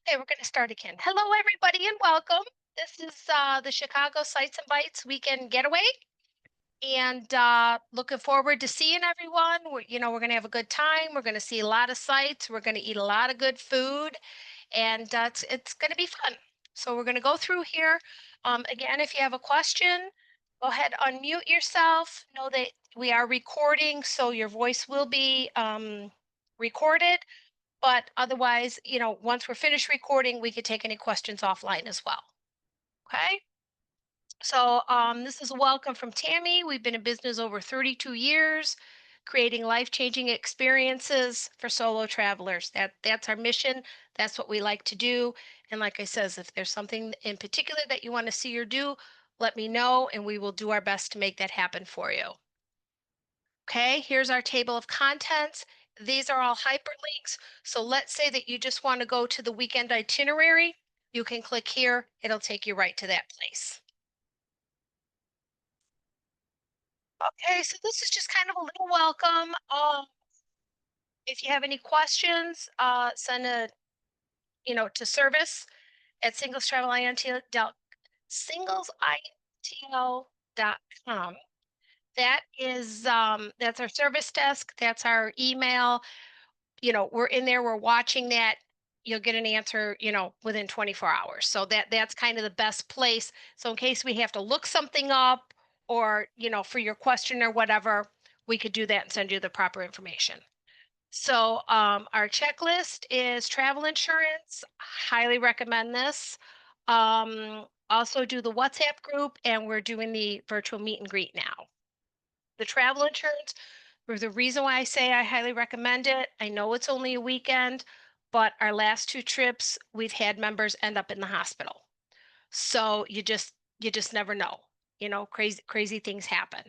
Okay, we're going to start again. Hello, everybody, and welcome. This is the Chicago Sights and Bites Weekend Getaway, and looking forward to seeing everyone. We're going to have a good time. We're going to see a lot of sights. We're going to eat a lot of good food, and it's going to be fun. So we're going to go through here. Again, if you have a question, go ahead, unmute yourself. Know that we are recording, so your voice will be recorded. But otherwise, once we're finished recording, we could take any questions offline as well. Okay. So this is a welcome from Tammy. We've been in business over 32 years, creating life-changing experiences for solo travelers. That's our mission. That's what we like to do. And like I says, if there's something in particular that you want to see or do, let me know and we will do our best to make that happen for you. Okay, here's our table of contents. These are all hyperlinks. So let's say that you just want to go to the weekend itinerary. You can click here. It'll take you right to that place. Okay, so this is just kind of a little welcome. If you have any questions, send to service at singlesintl.com. That's our service desk. That's our email. We're in there, we're watching that. You'll get an answer, within 24 hours. So that's kind of the best place. So in case we have to look something up or, for your question or whatever, we could do that and send you the proper information. So our checklist is travel insurance. Highly recommend this. Also do the WhatsApp group, and we're doing the virtual meet and greet now. The travel insurance, for the reason why I say I highly recommend it, I know it's only a weekend, but our last two trips, we've had members end up in the hospital. So you just never know. Crazy things happen.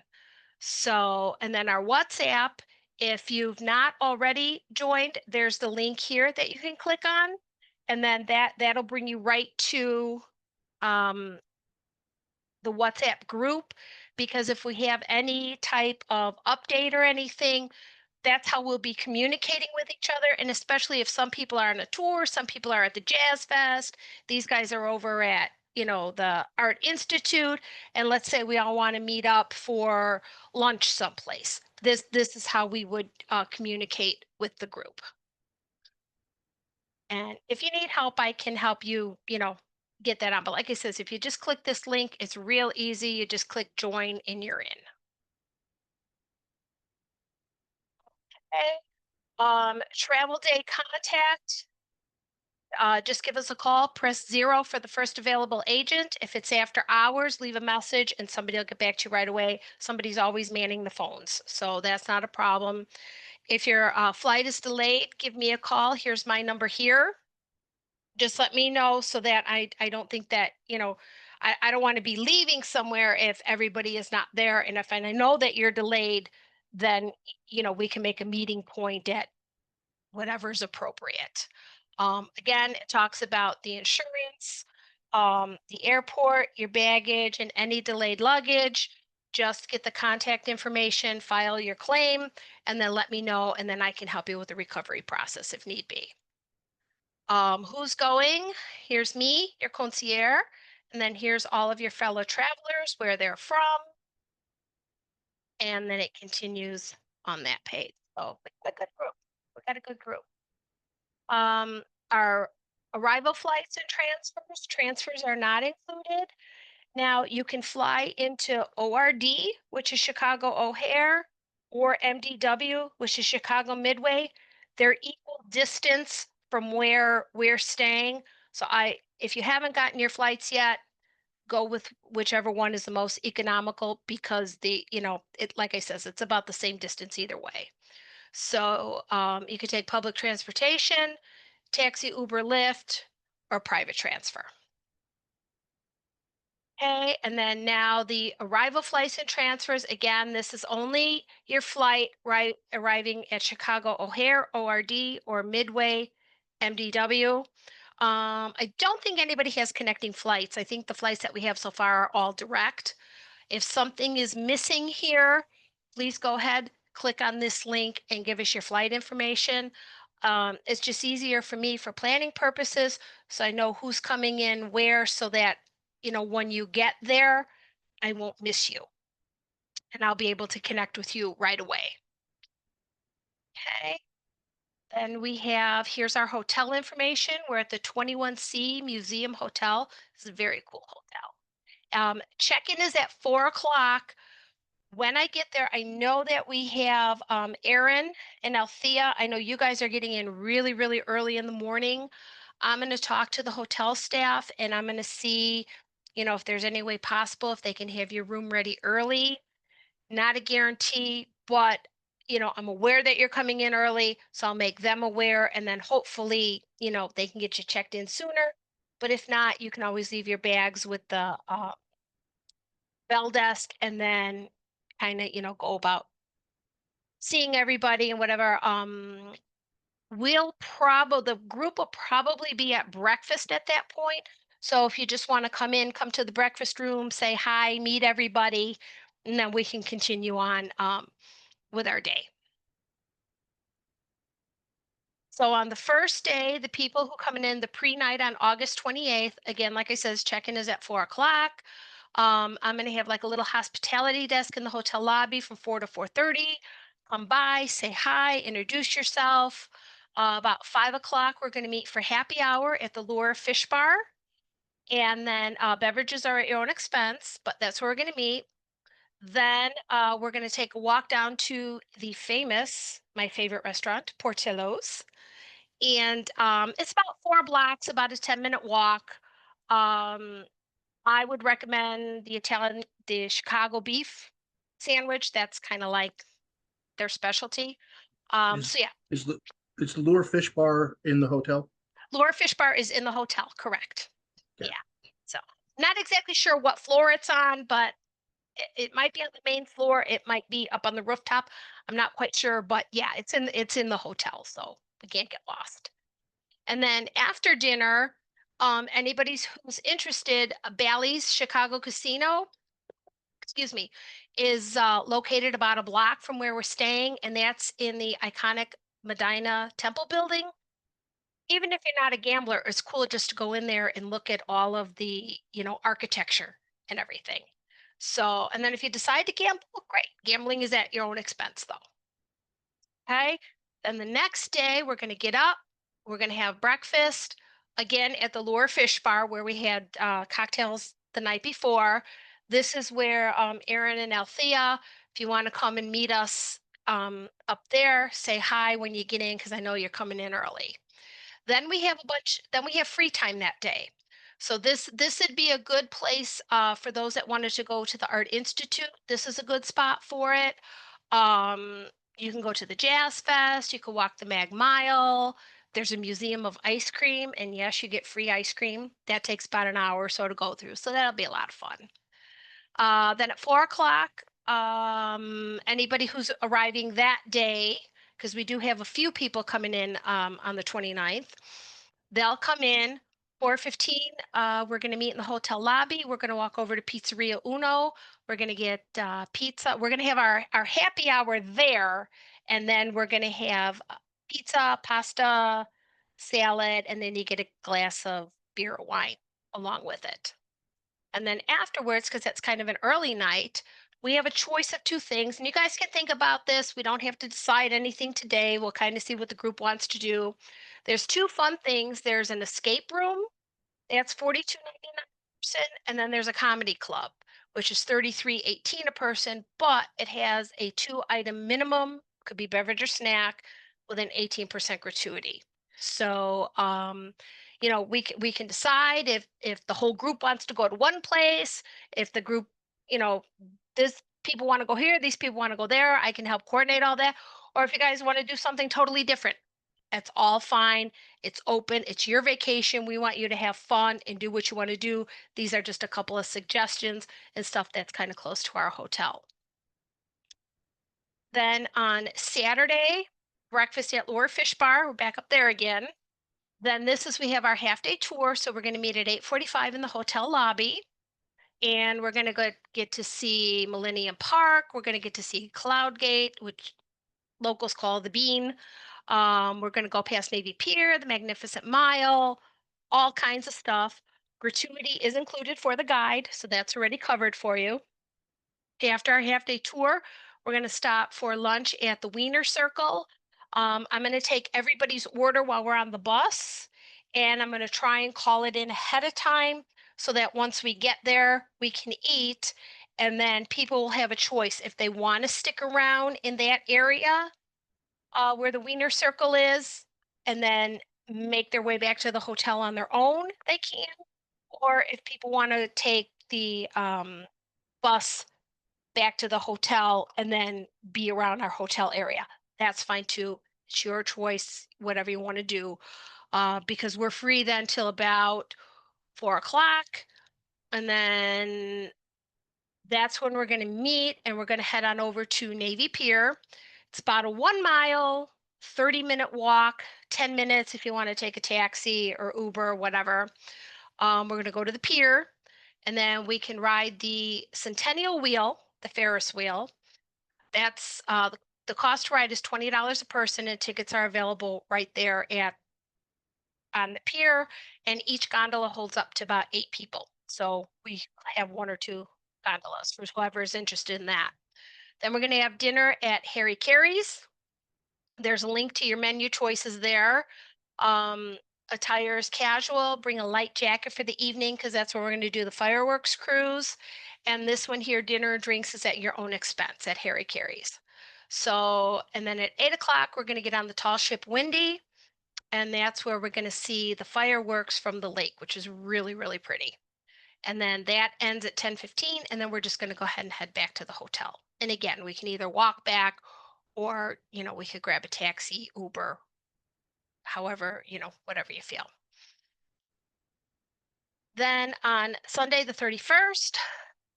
So, and then our WhatsApp, if you've not already joined, there's the link here that you can click on, and then that'll bring you right to um the WhatsApp group, because if we have any type of update or anything, that's how we'll be communicating with each other. And especially if some people are on a tour, some people are at the Jazz Fest, these guys are over at, the Art Institute, and let's say we all want to meet up for lunch someplace. This is how we would communicate with the group. And if you need help, I can help you, get that on. But like I says, if you just click this link, it's real easy. You just click join and you're in. Okay. Travel day contact. Just give us a call. Press 0 for the first available agent. If it's after hours, leave a message and somebody will get back to you right away. Somebody's always manning the phones, so that's not a problem. If your flight is delayed, give me a call. Here's my number here. Just let me know so that I don't think that, I don't want to be leaving somewhere if everybody is not there. And if I know that you're delayed, then, we can make a meeting point at whatever's appropriate. Again, it talks about the insurance, the airport, your baggage, and any delayed luggage. Just get the contact information, file your claim, and then let me know, and then I can help you with the recovery process if need be. Who's going? Here's me, your concierge, and then here's all of your fellow travelers, where they're from, and then it continues on that page. So we got a good group. We got a good group. Our arrival flights and transfers. Transfers are not included. Now you can fly into ORD, which is Chicago O'Hare, or MDW, which is Chicago Midway. They're equal distance from where we're staying. So if you haven't gotten your flights yet, go with whichever one is the most economical, because like I says, it's about the same distance either way. So you could take public transportation, taxi, Uber, Lyft, or private transfer. Okay, and then now the arrival flights and transfers. Again, this is only your flight, right, arriving at Chicago O'Hare, ORD, or Midway, MDW. I don't think anybody has connecting flights. I think the flights that we have so far are all direct. If something is missing here, please go ahead, click on this link and give us your flight information. It's just easier for me for planning purposes, so I know who's coming in where, so that when you get there, I won't miss you, and I'll be able to connect with you right away. Okay. Then we have here's our hotel information. We're at the 21C Museum Hotel. It's a very cool hotel. Check-in is at 4 o'clock. When I get there, I know that we have Erin and Althea. I know you guys are getting in really, really early in the morning. I'm going to talk to the hotel staff and I'm going to see, if there's any way possible if they can have your room ready early. Not a guarantee, but I'm aware that you're coming in early, so I'll make them aware and then hopefully, they can get you checked in sooner. But if not, you can always leave your bags with the bell desk and then kind of, go about seeing everybody and whatever. The group will probably be at breakfast at that point. So if you just want to come in, come to the breakfast room, say hi, meet everybody, and then we can continue on with our day. So on the first day, the people who coming in the pre-night on August 28th, again, like I says, check-in is at 4 o'clock. I'm going to have like a little hospitality desk in the hotel lobby from 4 to 4:30. Come by, say hi, introduce yourself. About 5 o'clock, we're going to meet for happy hour at the Lure Fish Bar. And then beverages are at your own expense, but that's where we're going to meet. Then we're going to take a walk down to the famous, my favorite restaurant, Portillo's, and it's about 4 blocks, about a 10-minute walk. Um, I would recommend the Chicago beef sandwich. That's kind of like their specialty. Is So yeah, is the is the Lure Fish Bar in the hotel? Laura Fish Bar is in the hotel, correct? Okay. Yeah. So not exactly sure what floor it's on, but it might be on the main floor. It might be up on the rooftop. I'm not quite sure, but yeah, it's in the hotel, so we can't get lost. And then after dinner, anybody who's interested, Bally's Chicago Casino, excuse me, is located about a block from where we're staying, and that's in the iconic Medina Temple building. Even if you're not a gambler, it's cool just to go in there and look at all of the, architecture and everything. So, and then if you decide to gamble, great. Gambling is at your own expense, though. Okay. Then the next day, we're going to get up. We're going to have breakfast again at the Lure Fish Bar where we had cocktails the night before. This is where Aaron and Althea, if you want to come and meet us up there, say hi when you get in because I know you're coming in early. Then we have free time that day. So this would be a good place for those that wanted to go to the Art Institute. This is a good spot for it. You can go to the Jazz Fest, you can walk the Mag Mile. There's a museum of ice cream, and yes, you get free ice cream. That takes about an hour or so to go through. So that'll be a lot of fun. Then at 4 o'clock, anybody who's arriving that day, because we do have a few people coming in on the 29th, they'll come in. 4:15, we're going to meet in the hotel lobby. We're going to walk over to Pizzeria Uno. We're going to get pizza. We're going to have our happy hour there, and then we're going to have pizza, pasta, salad, and then you get a glass of beer or wine along with it. And then afterwards, because it's kind of an early night, we have a choice of two things. And you guys can think about this. We don't have to decide anything today. We'll kind of see what the group wants to do. There's two fun things. There's an escape room, that's 42.99 a person, and then there's a comedy club, which is 33.18 a person, but it has a two-item minimum, could be beverage or snack, with an 18% gratuity. So, we can decide if the whole group wants to go to one place, if the group, you know, this people want to go here, these people want to go there. I can help coordinate all that. Or if you guys want to do something totally different, that's all fine. It's open. It's your vacation. We want you to have fun and do what you want to do. These are just a couple of suggestions and stuff that's kind of close to our hotel. Then on Saturday, breakfast at Lure Fish Bar. We're back up there again. Then we have our half day tour. So we're going to meet at 8:45 in the hotel lobby. And we're going to go get to see Millennium Park. We're going to get to see Cloud Gate, which locals call the Bean. We're going to go past Navy Pier, the Magnificent Mile, all kinds of stuff. Gratuity is included for the guide, so that's already covered for you. After our half day tour, we're going to stop for lunch at the Wiener Circle. I'm going to take everybody's order while we're on the bus, and I'm going to try and call it in ahead of time so that once we get there, we can eat. And then people will have a choice if they want to stick around in that area where the Wiener Circle is and then make their way back to the hotel on their own, they can. Or if people want to take the bus back to the hotel and then be around our hotel area. That's fine too. It's your choice, whatever you want to do. Because we're free then till about 4 o'clock. And then that's when we're going to meet and we're going to head on over to Navy Pier. It's about a 1 mile, 30-minute walk, 10 minutes if you want to take a taxi or Uber or whatever. We're going to go to the pier and then we can ride the Centennial Wheel, the Ferris wheel. That's the cost to ride is $20 a person, and tickets are available right there at on the pier. And each gondola holds up to about 8 people. So we have one or two gondolas for whoever is interested in that. Then we're going to have dinner at Harry Carey's. There's a link to your menu choices there. Um, Attire is casual. Bring a light jacket for the evening because that's where we're going to do the fireworks cruise. And this one here, dinner and drinks, is at your own expense at Harry Carey's. So, and then at 8 o'clock, we're going to get on the tall ship Windy, and that's where we're going to see the fireworks from the lake, which is really, really pretty. And then that ends at 10:15, and then we're just going to go ahead and head back to the hotel. And again, we can either walk back or, we could grab a taxi, Uber, however, whatever you feel. Then on Sunday, the 31st,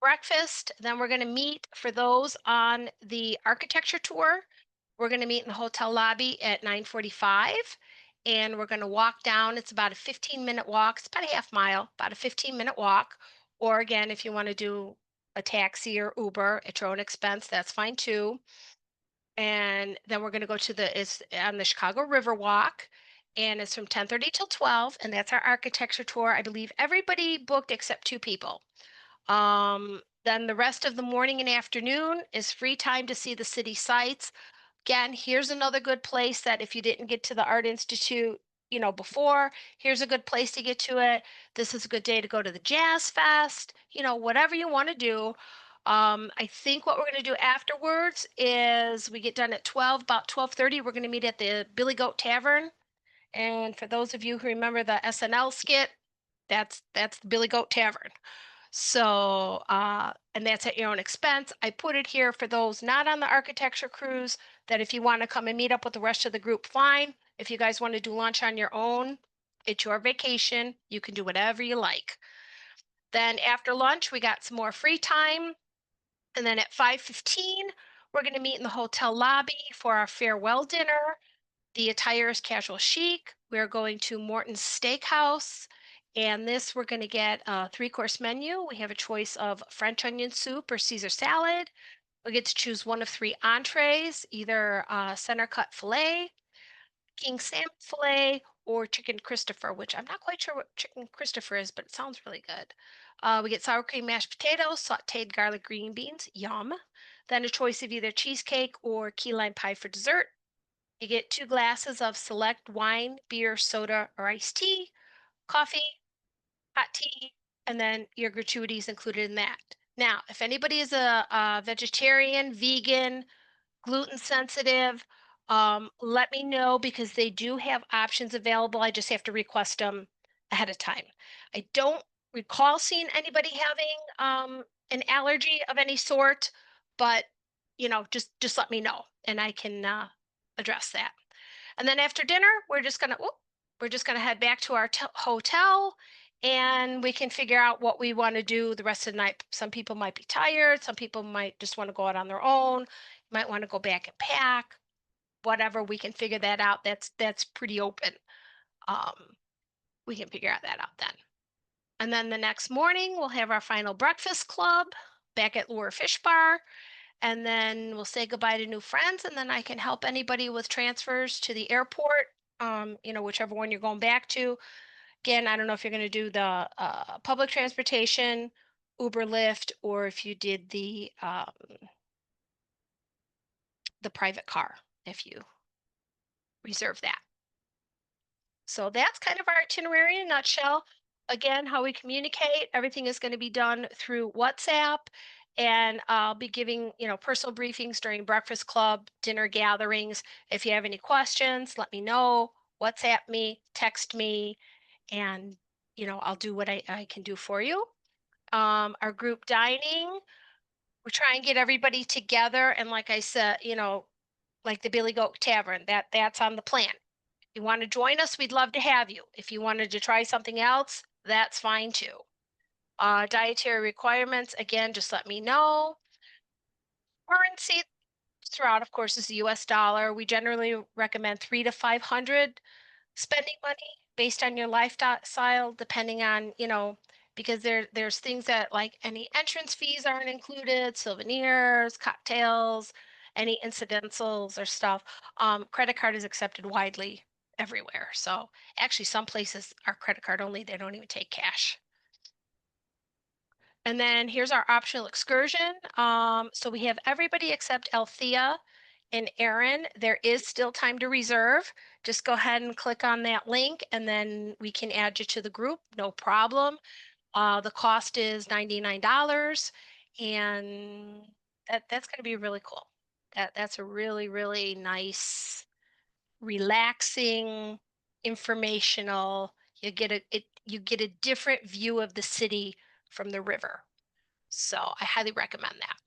breakfast. Then we're going to meet for those on the architecture tour. We're going to meet in the hotel lobby at 9:45 and we're going to walk down. It's about a 15-minute walk. It's about a half mile, about a 15-minute walk. Or again, if you want to do a taxi or Uber at your own expense, that's fine too. And then we're going to go to it's on the Chicago River Walk, and it's from 10:30 till 12, and that's our architecture tour. I believe everybody booked except 2 people. Then the rest of the morning and afternoon is free time to see the city sights. Again, here's another good place that if you didn't get to the Art Institute, before, here's a good place to get to it. This is a good day to go to the Jazz Fest, whatever you want to do. I think what we're going to do afterwards is we get done at 12, about 12:30, we're going to meet at the Billy Goat Tavern. And for those of you who remember the SNL skit, that's the Billy Goat Tavern. So, and that's at your own expense. I put it here for those not on the architecture cruise that if you want to come and meet up with the rest of the group, fine. If you guys want to do lunch on your own, it's your vacation. You can do whatever you like. Then after lunch, we got some more free time. And then at 5:15, we're going to meet in the hotel lobby for our farewell dinner. The attire is casual chic. We're going to Morton's Steakhouse. And this, we're going to get a 3-course menu. We have a choice of French onion soup or Caesar salad. We get to choose one of 3 entrees, either center cut filet, king salmon filet, or chicken Christopher, which I'm not quite sure what chicken Christopher is, but it sounds really good. We get sour cream mashed potatoes, sauteed garlic green beans, yum. Then a choice of either cheesecake or key lime pie for dessert. You get 2 glasses of select wine, beer, soda, or iced tea, coffee, hot tea, and then your gratuities included in that. Now, if anybody is a vegetarian, vegan, gluten sensitive, let me know because they do have options available. I just have to request them ahead of time. I don't recall seeing anybody having an allergy of any sort, but just let me know and I can address that. And then after dinner, we're just gonna head back to our hotel, and we can figure out what we want to do the rest of the night. Some people might be tired. Some people might just want to go out on their own. Might want to go back and pack. Whatever, we can figure that out. That's pretty open. Um, we can figure out that out then. And then the next morning, we'll have our final breakfast club back at Lure Fish Bar. and then we'll say goodbye to new friends, and then I can help anybody with transfers to the airport, whichever one you're going back to. Again, I don't know if you're going to do the public transportation, Uber, Lyft, or if you did the private car, if you reserve that. So that's kind of our itinerary in a nutshell. Again, how we communicate, everything is going to be done through WhatsApp. And I'll be giving, personal briefings during breakfast club, dinner gatherings. If you have any questions, let me know. WhatsApp me, text me, and I'll do what I can do for you. Our group dining, we try and get everybody together. And like I said, like the Billy Goat Tavern, that's on the plan. You want to join us, we'd love to have you. If you wanted to try something else, that's fine too. Dietary requirements, again, just let me know. Currency throughout, of course, is the US dollar. We generally recommend 3 to 500 spending money based on your lifestyle, depending on, because there's things that like any entrance fees aren't included, souvenirs, cocktails, any incidentals or stuff. Credit card is accepted widely everywhere. So actually some places are credit card only, they don't even take cash. And then here's our optional excursion. So we have everybody except Althea and Aaron. There is still time to reserve. Just go ahead and click on that link and then we can add you to the group. No problem. The cost is $99 and that's going to be really cool. That's a really, really nice, relaxing, informational. You get a different view of the city from the river. So I highly recommend that.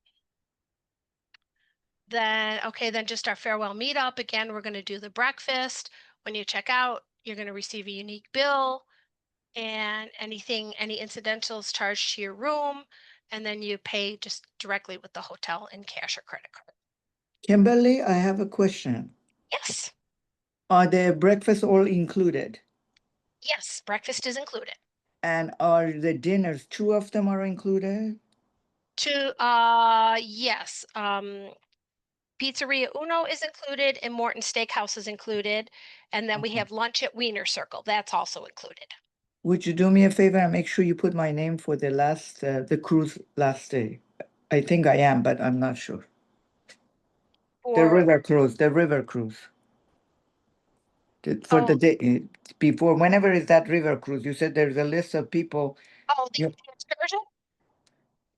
Then just our farewell meetup. Again, we're going to do the breakfast. When you check out, you're going to receive a unique bill and any incidentals charged to your room. And then you pay just directly with the hotel in cash or credit card. Kimberly, I have a question. Yes, Are the breakfast all included? yes, breakfast is included. And are the dinners, two of them are included? Yes, Pizzeria Uno is included and Morton Steakhouse is included. And then we Okay. have lunch at Wiener Circle. That's also included. Would you do me a favor and make sure you put my name for the cruise last day? I think I am, but I'm not sure. For The river cruise. For the oh day before, whenever is that river cruise? You said there's a list of people. the You, excursion?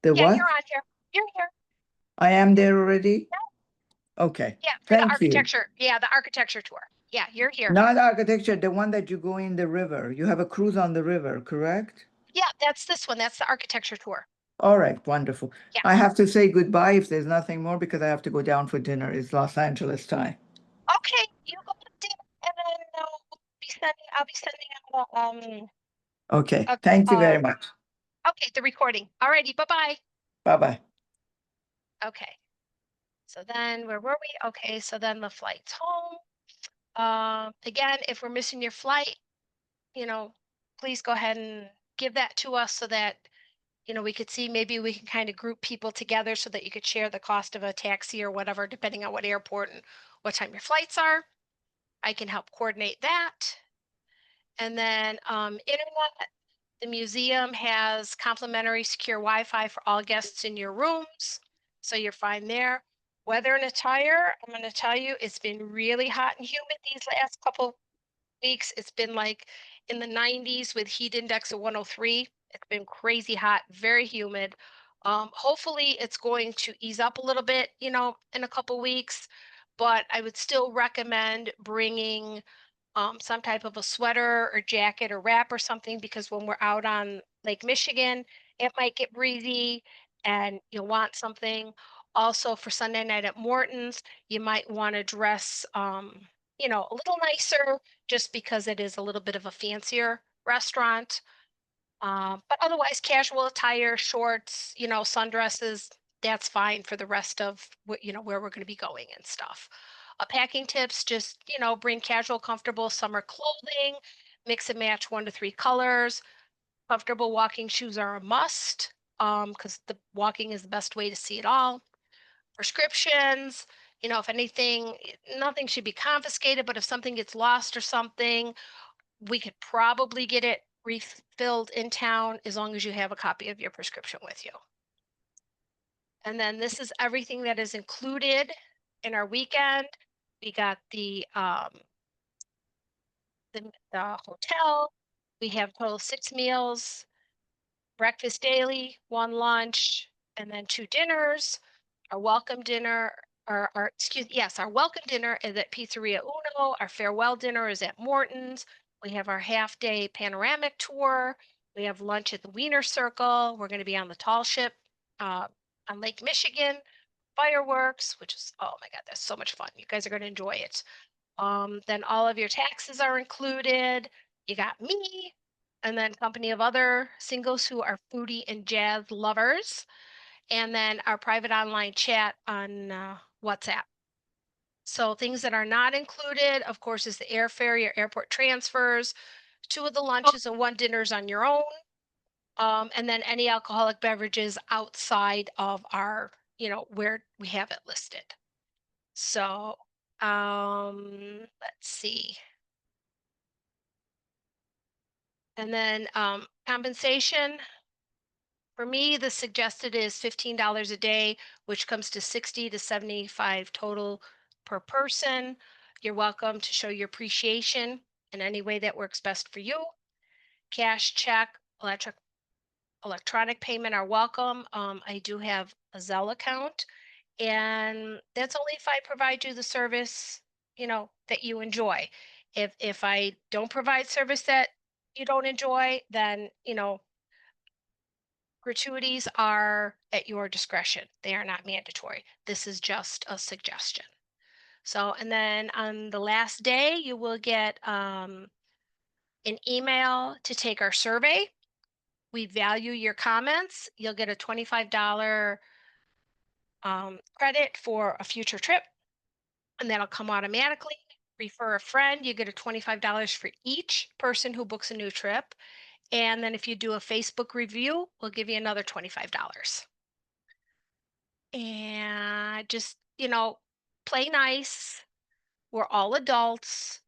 the Yeah, what? you're on here. You're here. I am there already? Okay. Yeah, for the Thank you. architecture. Yeah, the architecture tour. Yeah, you're here. Not architecture, the one that you go in the river. You have a cruise on the river, correct? Yeah, that's this one. That's the architecture tour. All right, wonderful. Yeah. I have to say goodbye if there's nothing more because I have to go down for dinner. It's Los Angeles time. Okay, you go to dinner, and then I'll be sending out Okay, a thank you very much. okay, the recording. Alrighty, bye-bye. Bye-bye. Okay. So then where were we? Okay, so then the flight's home. Again, if we're missing your flight, please go ahead and give that to us so that we could see, maybe we can kind of group people together so that you could share the cost of a taxi or whatever, depending on what airport and what time your flights are. I can help coordinate that. And then internet, the museum has complimentary secure Wi-Fi for all guests in your rooms. So you're fine there. Weather and attire, I'm going to tell you, it's been really hot and humid these last couple weeks. It's been like in the 90s with heat index of 103. It's been crazy hot, very humid. Hopefully it's going to ease up a little bit, in a couple weeks, but I would still recommend bringing some type of a sweater or jacket or wrap or something, because when we're out on Lake Michigan, it might get breezy and you'll want something. Also for Sunday night at Morton's, you might want to dress, a little nicer just because it is a little bit of a fancier restaurant. But otherwise, casual attire, shorts, sundresses, that's fine for the rest of where we're going to be going and stuff. Packing tips, just, bring casual, comfortable summer clothing, mix and match 1 to 3 colors. Comfortable walking shoes are a must, because the walking is the best way to see it all. prescriptions. If anything, nothing should be confiscated, but if something gets lost or something, we could probably get it refilled in town as long as you have a copy of your prescription with you. And then this is everything that is included in our weekend. We got the hotel. We have total 6 meals, breakfast daily, one lunch, and then 2 dinners. Our welcome dinner, our welcome dinner is at Pizzeria Uno. Our farewell dinner is at Morton's. We have our half day panoramic tour. We have lunch at the Wiener Circle. We're going to be on the tall ship uh, on Lake Michigan. Fireworks, which is, oh my God, that's so much fun. You guys are going to enjoy it. Then all of your taxes are included. You got me, and then company of other singles who are foodie and jazz lovers, and then our private online chat on WhatsApp. So things that are not included, of course, is the airfare, your airport transfers, 2 of the lunches and 1 dinners on your own. And then any alcoholic beverages outside of our, where we have it listed. So, let's see. And then compensation. For me, the suggested is $15 a day, which comes to 60 to 75 total per person. You're welcome to show your appreciation in any way that works best for you. Cash, check, electronic payment are welcome. I do have a Zelle account, and that's only if I provide you the service, that you enjoy. If I don't provide service that you don't enjoy, then gratuities are at your discretion. They are not mandatory. This is just a suggestion. So, and then on the last day, you will get an email to take our survey. We value your comments. You'll get a $25 credit for a future trip, and that'll come automatically. Refer a friend, you get a $25 for each person who books a new trip. And then if you do a Facebook review, we'll give you another $25. And just, play nice. We're all adults.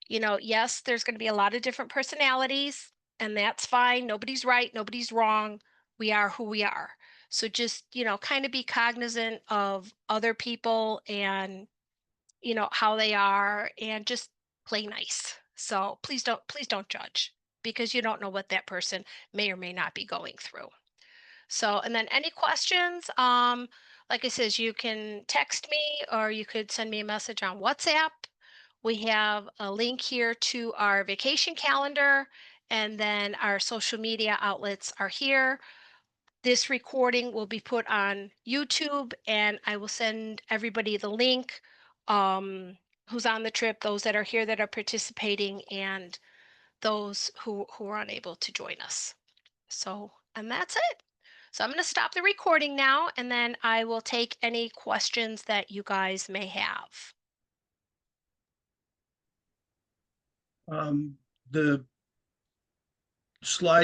Yes, there's going to be a lot of different personalities, and that's fine. Nobody's right, nobody's wrong. We are who we are. So just, kind of be cognizant of other people and, how they are, and just play nice. So please don't judge, because you don't know what that person may or may not be going through. So, and then any questions, like I says, you can text me or you could send me a message on WhatsApp. We have a link here to our vacation calendar, and then our social media outlets are here. This recording will be put on YouTube, and I will send everybody the link, who's on the trip, those that are here that are participating, and those who are unable to join us. So, and that's it. So I'm going to stop the recording now, and then I will take any questions that you guys may have. The slide